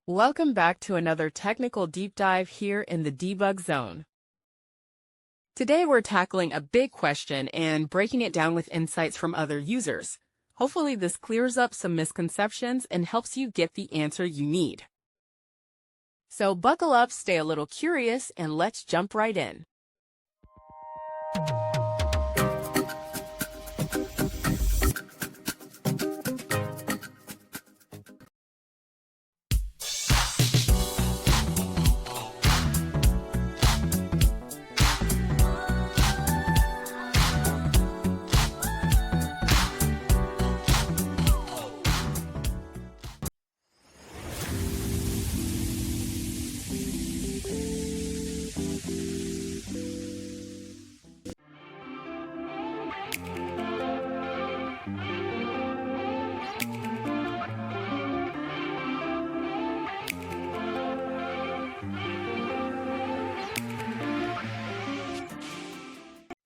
Welcome back to another technical deep dive here in the Debug Zone. Today we're tackling a big question and breaking it down with insights from other users. Hopefully this clears up some misconceptions and helps you get the answer you need. So buckle up, stay a little curious, and let's jump right in.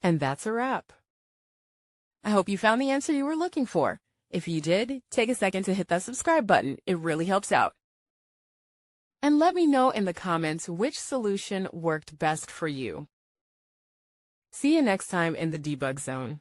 And that's a wrap. I hope you found the answer you were looking for. If you did, take a second to hit that subscribe button. It really helps out. And let me know in the comments which solution worked best for you. See you next time in the Debug Zone.